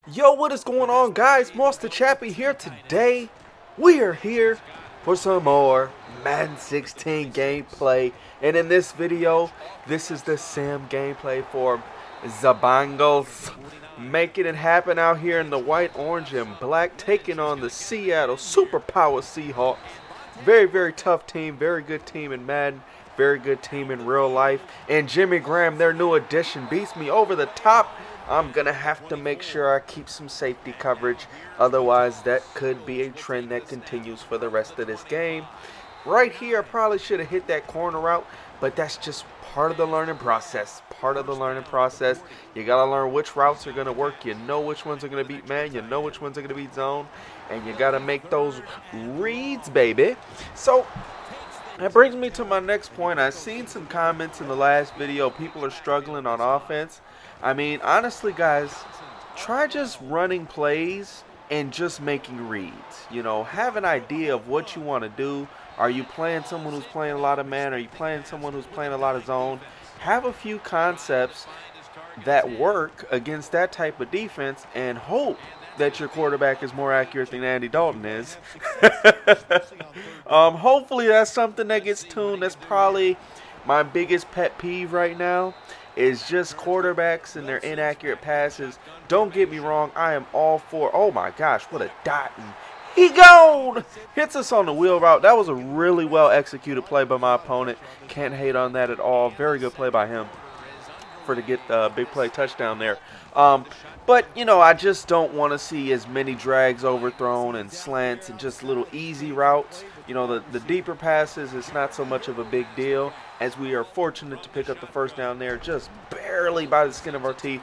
Yo, what is going on, guys? Monster Chappie here. Today we are here for some more Madden 16 gameplay, and in this video this is the sim gameplay for the Bengals, making it happen out here in the white, orange, and black, taking on the Seattle Superpower Seahawks. Very tough team, very good team in Madden, very good team in real life, and Jimmy Graham, their new addition, beats me over the top. I'm going to have to make sure I keep some safety coverage. Otherwise, that could be a trend that continues for the rest of this game. Right here, I probably should have hit that corner route, but that's just part of the learning process. Part of the learning process. You got to learn which routes are going to work. You know which ones are going to beat man. You know which ones are going to beat zone. And you got to make those reads, baby. So that brings me to my next point. I've seen some comments in the last video. People are struggling on offense. I mean, honestly, guys, try just running plays and just making reads. You know, have an idea of what you want to do. Are you playing someone who's playing a lot of man? Are you playing someone who's playing a lot of zone? Have a few concepts that work against that type of defense and hope that your quarterback is more accurate than Andy Dalton is. Hopefully that's something that gets tuned. That's probably my biggest pet peeve right now, is just quarterbacks and their inaccurate passes. Don't get me wrong, I am all for, oh my gosh, what a dot. And he gone! Hits us on the wheel route. That was a really well executed play by my opponent. Can't hate on that at all. Very good play by him to get the big play touchdown there. But, you know, I just don't want to see as many drags overthrown and slants and just little easy routes. You know, the deeper passes is not so much of a big deal, as we are fortunate to pick up the first down there just barely by the skin of our teeth.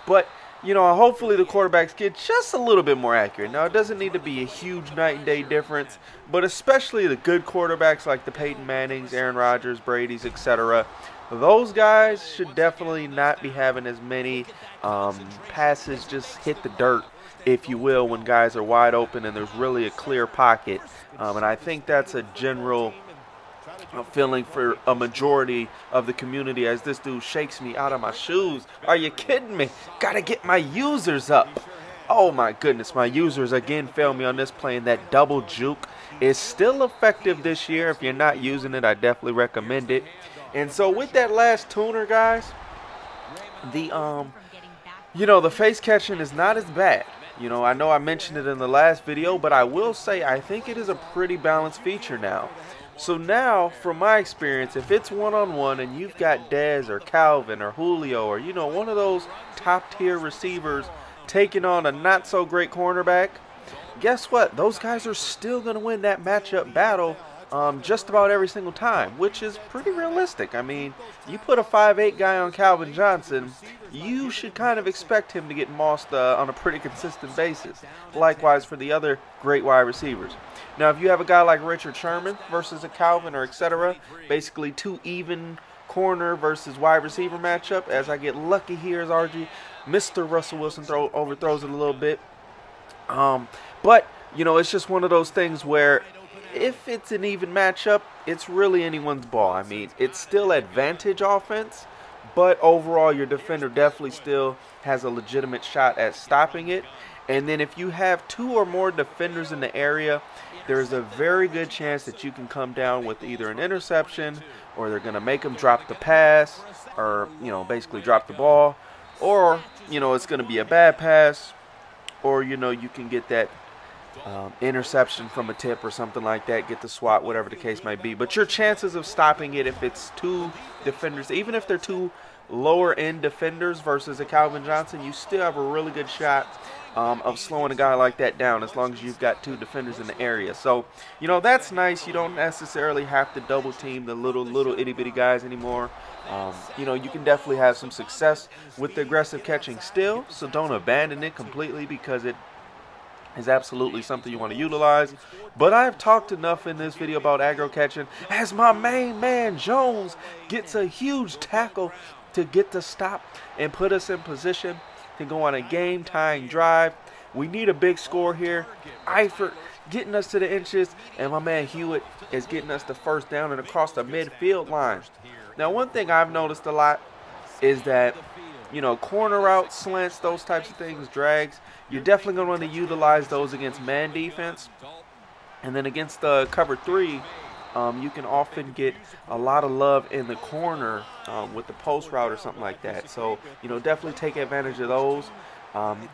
But, you know, hopefully the quarterbacks get just a little bit more accurate. Now, it doesn't need to be a huge night and day difference, but especially the good quarterbacks like the Peyton Mannings, Aaron Rodgers, Brady's, etc., those guys should definitely not be having as many passes just hit the dirt, if you will, when guys are wide open and there's really a clear pocket. And I think that's a general feeling for a majority of the community, as this dude shakes me out of my shoes. Are you kidding me? Gotta get my users up. Oh my goodness, my users again failed me on this play, and that double juke is still effective this year. If you're not using it, I definitely recommend it. And so with that last tuner, guys, the you know, the face catching is not as bad. You know I mentioned it in the last video, but I will say I think it is a pretty balanced feature now. So now, from my experience, if it's one-on-one and you've got Dez or Calvin or Julio or, you know, one of those top-tier receivers taking on a not-so-great cornerback, guess what? Those guys are still going to win that matchup battle just about every single time, which is pretty realistic. I mean, you put a 5'8" guy on Calvin Johnson, you should kind of expect him to get mossed on a pretty consistent basis. Likewise for the other great wide receivers. Now, if you have a guy like Richard Sherman versus a Calvin or etc., basically two even corner versus wide receiver matchup, as I get lucky here as RG, Mr. Russell Wilson overthrows it a little bit. But, you know, it's just one of those things where if it's an even matchup, it's really anyone's ball. I mean, it's still advantage offense, but overall your defender definitely still has a legitimate shot at stopping it. And then if you have two or more defenders in the area, there's a very good chance that you can come down with either an interception, or they're going to make them drop the pass, or, you know, basically drop the ball, or, you know, it's going to be a bad pass, or, you know, you can get that interception from a tip or something like that, get the swat, whatever the case might be. But your chances of stopping it, if it's two defenders, even if they're two lower end defenders versus a Calvin Johnson, you still have a really good shot of slowing a guy like that down, as long as you've got two defenders in the area. So, you know, that's nice. You don't necessarily have to double team the little itty bitty guys anymore. You know, you can definitely have some success with the aggressive catching still, so don't abandon it completely, because it is absolutely something you want to utilize. But I've talked enough in this video about aggro catching, as my main man Jones gets a huge tackle to get the stop and put us in position to go on a game-tying drive. We need a big score here. Eifert getting us to the inches, and my man Hewitt is getting us the first down and across the midfield line. Now, one thing I've noticed a lot is that you know, corner routes, slants, those types of things, drags, you're definitely going to want to utilize those against man defense. And then against the cover 3, you can often get a lot of love in the corner with the post route or something like that. So, you know, definitely take advantage of those.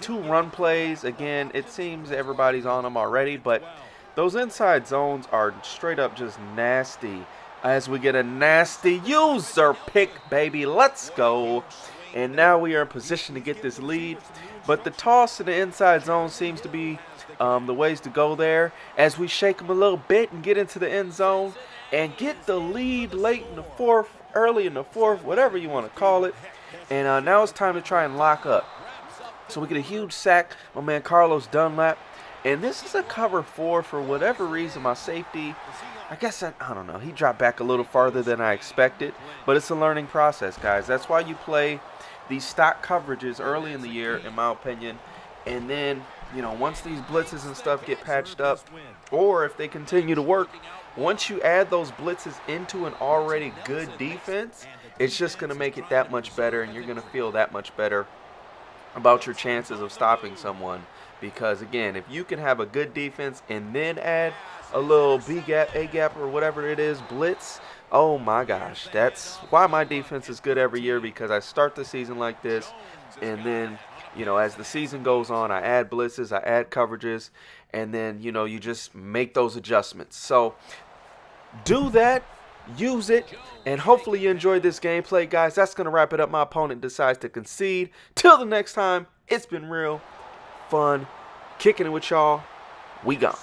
2 run plays, again, it seems everybody's on them already, but those inside zones are straight up just nasty. As we get a nasty user pick, baby, let's go. And now we are in position to get this lead. But the toss in the inside zone seems to be the ways to go there, as we shake them a little bit and get into the end zone and get the lead late in the 4th, early in the 4th, whatever you want to call it. And now it's time to try and lock up. So we get a huge sack, my man Carlos Dunlap. And this is a cover 4 for whatever reason. My safety, I guess, I don't know, he dropped back a little farther than I expected. But it's a learning process, guys. That's why you play these stock coverages early in the year, in my opinion. And then, you know, once these blitzes and stuff get patched up, or if they continue to work, once you add those blitzes into an already good defense, it's just going to make it that much better, and you're going to feel that much better about your chances of stopping someone. Because, again, if you can have a good defense and then add a little B-gap, A-gap, or whatever it is, blitz, oh my gosh, that's why my defense is good every year, because I start the season like this, and then, you know, as the season goes on, I add blitzes, I add coverages, and then, you know, you just make those adjustments. So do that, use it, and hopefully you enjoyed this gameplay, guys. That's going to wrap it up. My opponent decides to concede. Till the next time, it's been real fun kicking it with y'all. We gone.